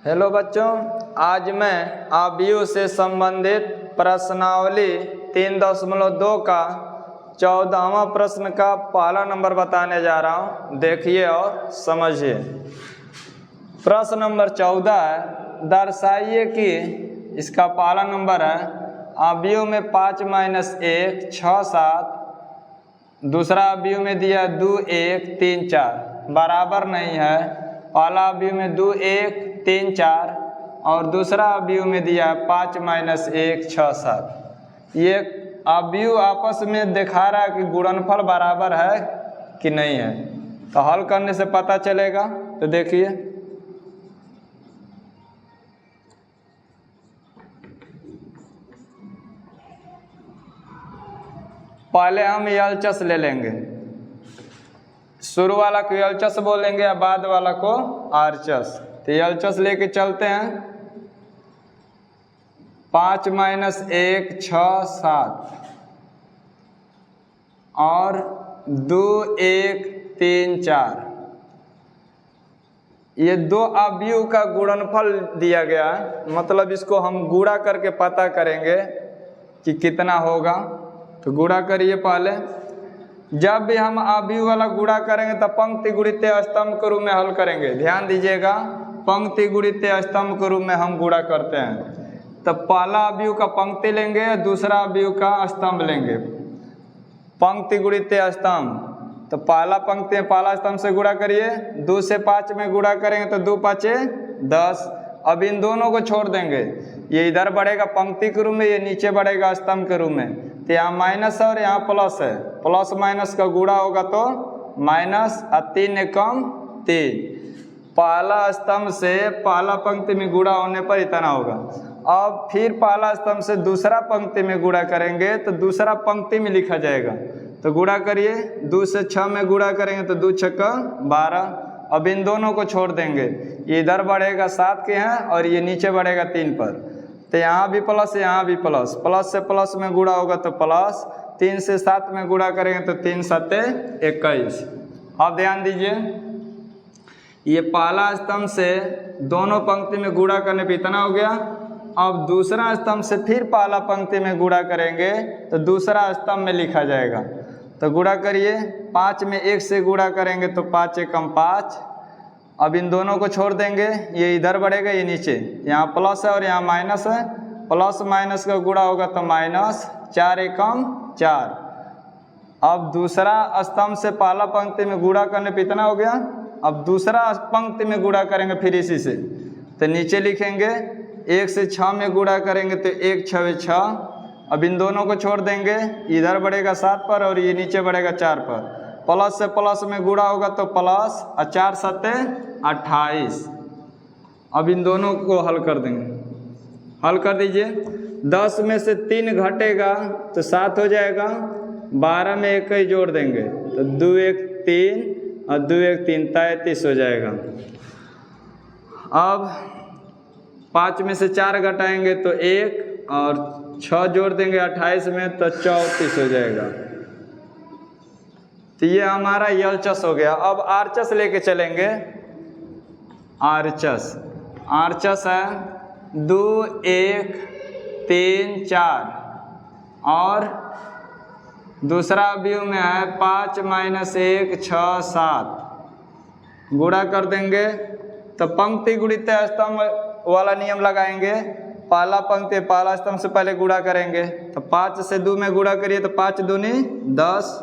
Hello बच्चों, आज मैं आव्यूह से संबंधित प्रश्नावली 3.2 का 14वां प्रश्न का पहला नंबर बताने जा रहा हूं। देखिए और समझिए। प्रश्न नंबर 14 है, दर्शाइए कि इसका पहला नंबर है आव्यूह में 5 - 1 6 7, दूसरा आव्यूह में दिया 2 1 3 4 बराबर नहीं है। पहला आव्यूह में 2 1 3 4 और दूसरा आव्यूह में दिया 5 - 1 6 7। ये आव्यूह आपस में दिखा रहा है कि गुणनफल बराबर है कि नहीं है, तो हल करने से पता चलेगा। तो देखिए, पहले हम एलएचएस ले लेंगे। शुरू वाला को एलएचएस बोलेंगे या बाद वाला को आरएचएस। तो एलएचएस लेके चलते हैं। 5 - 1 6 7 और 2 1 3 4, ये दो आव्यूह का गुणनफल दिया गया है। मतलब इसको हम गुणा करके पता करेंगे कि कितना होगा। तो गुणा करिए। पहले जब भी हम आव्यूह वाला गुणा करेंगे तो पंक्ति गुणित स्तंभ के रूप में हल करेंगे। ध्यान दीजिएगा, पंक्ति गुणित स्तंभ के रूप में हम गुणा करते हैं। तो पहला आव्यूह का पंक्ति लेंगे, दूसरा आव्यूह का स्तंभ लेंगे। पंक्ति गुणित स्तंभ, तो पहला पंक्ति में पहला स्तंभ से गुणा करिए। 2 से 5 में गुणा करेंगे तो 2 5 10। अब इन दोनों को छोड़ देंगे। ये इधर बढ़ेगा पंक्ति के रूप में, ये नीचे बढ़ेगा स्तंभ के रूप में। तो यहाँ माइनस है और यहाँ प्लस है। प्लस माइनस का गुणा होगा तो माइनस, और 3 एकम 3। पहला स्तंभ से पहला पंक्ति में गुणा होने पर इतना होगा। अब फिर पहला स्तंभ से दूसरा पंक्ति में गुणा करेंगे तो दूसरा पंक्ति में लिखा जाएगा। तो गुणा करिए। 2 से 6 में गुणा करेंगे तो 2 6 12। अब इन दोनों को छोड़ देंगे। ये इधर बढ़ेगा 7 के हैं और ये नीचे बढ़ेगा 3 पर। तो यहाँ भी प्लस, यहाँ भी प्लस। प्लस से प्लस में गुणा होगा तो प्लस। 3 से 7 में गुणा करेंगे तो 3 7 21। अब ध्यान दीजिए, ये पहला स्तंभ से दोनों पंक्ति में गुणा करने पे इतना हो गया। अब दूसरा स्तंभ से फिर पहला पंक्ति में गुणा करेंगे तो दूसरा स्तंभ में लिखा जाएगा। तो गुणा करिए। 5 में 1 से गुणा करेंगे तो 5 एकम 5। अब इन दोनों को छोड़ देंगे। ये इधर बढ़ेगा, ये नीचे। यहाँ प्लस है और यहाँ माइनस है। प्लस माइनस का गुणा होगा तो माइनस। 4 एकम 4। अब दूसरा स्तंभ से पहला पंक्ति में गुणा करने पे इतना हो गया। अब दूसरा पंक्ति में गुणा करेंगे फिर इसी से, तो नीचे लिखेंगे। 1 से 6 में गुणा करेंगे तो 1 6 6। अब इन दोनों को छोड़ देंगे। इधर बढ़ेगा 7 पर और ये नीचे बढ़ेगा 4 पर। प्लस से प्लस में गुणा होगा तो प्लस, और 4 7 28। अब इन दोनों को हल कर देंगे। हल कर दीजिए। 10 में से 3 घटेगा तो 7 हो जाएगा। 12 में 1 ही जोड़ देंगे तो 2 1 3 और 2 1 3 33 हो जाएगा। अब 5 में से 4 घटाएंगे तो 1 और 6 जोड़ देंगे 28 में तो 34 हो जाएगा। तो ये हमारा एलएचएस हो गया। अब आरएचएस लेके चलेंगे। आरएचएस है 2 1 3 4 और दूसरा आव्यूह में है 5 - 1 6 7। गुणा कर देंगे तो पंक्ति गुणित स्तंभ वाला नियम लगाएंगे। पहला पंक्ति पहला स्तंभ से पहले गुणा करेंगे। तो 5 से 2 में गुणा करिए तो 5 दूनी 10।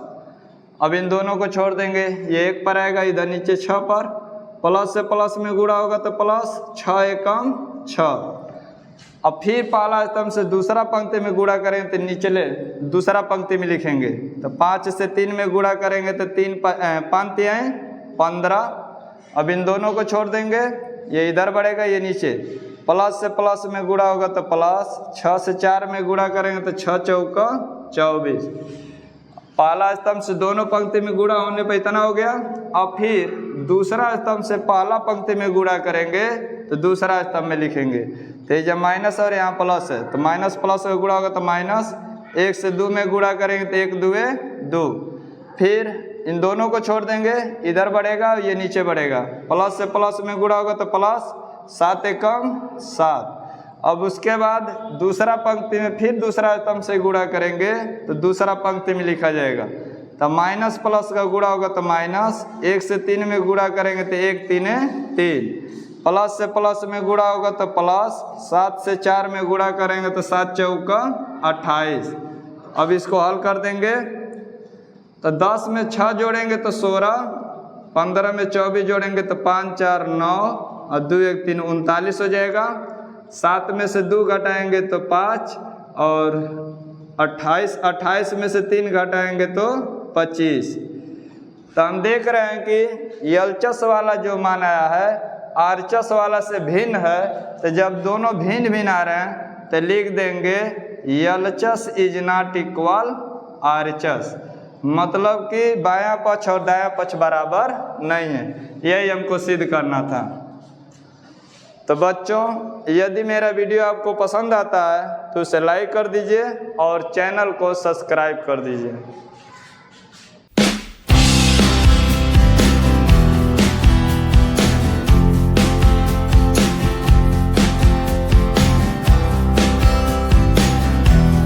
अब इन दोनों को छोड़ देंगे। ये 1 पर आएगा, इधर नीचे 6 पर। प्लस से प्लस में गुणा होगा तो प्लस। 6 एकम 6। अब फिर पहला स्तंभ से दूसरा पंक्ति में गुणा करेंगे तो नीचे दूसरा पंक्ति में लिखेंगे। तो 5 से 3 में गुणा करेंगे तो 3 5 15। अब इन दोनों को छोड़ देंगे। ये इधर बढ़ेगा, ये नीचे। प्लस से प्लस में गुणा होगा तो प्लस। 6 से 4 में गुणा करेंगे तो 6 चौका 24। पहला स्तंभ से दोनों पंक्ति में गुणा होने पर इतना हो गया। अब फिर दूसरा स्तंभ से पहला पंक्ति में गुणा करेंगे तो दूसरा स्तंभ में लिखेंगे। तो जब माइनस और यहाँ प्लस है तो माइनस प्लस में गुणा होगा तो माइनस। 1 से 2 में गुणा करेंगे तो 1 2 2। फिर इन दोनों को छोड़ देंगे। इधर बढ़ेगा, ये नीचे बढ़ेगा। प्लस से प्लस में गुणा होगा तो प्लस। 7 एकम 7। अब उसके बाद दूसरा पंक्ति में फिर दूसरा स्तंभ से गुणा करेंगे तो दूसरा पंक्ति में लिखा जाएगा। तो माइनस प्लस का गुणा होगा तो माइनस, 1 से 3 में गुणा करेंगे तो 1 3 3, प्लस से प्लस में गुणा होगा तो प्लस, 7 से 4 में गुणा करेंगे तो 7 चौका 28। अब इसको हल कर देंगे तो 10 में 6 जोड़ेंगे तो 16, 15 में 24 जोड़ेंगे तो 5 4 9 और 2 1 3 39 हो जाएगा। 7 में से 2 घटाएंगे तो 5 और 28 में से 3 घटाएंगे तो 25। तो हम देख रहे हैं कि एलएचएस वाला जो मान आया है आरएचएस वाला से भिन्न है। तो जब दोनों भिन्न भिन्न आ रहे हैं तो लिख देंगे LHS is not equal RHS, मतलब कि बायां पक्ष और दायां पक्ष बराबर नहीं है। यही हमको सिद्ध करना था। तो बच्चों, यदि मेरा वीडियो आपको पसंद आता है तो उसे लाइक कर दीजिए और चैनल को सब्सक्राइब कर दीजिए।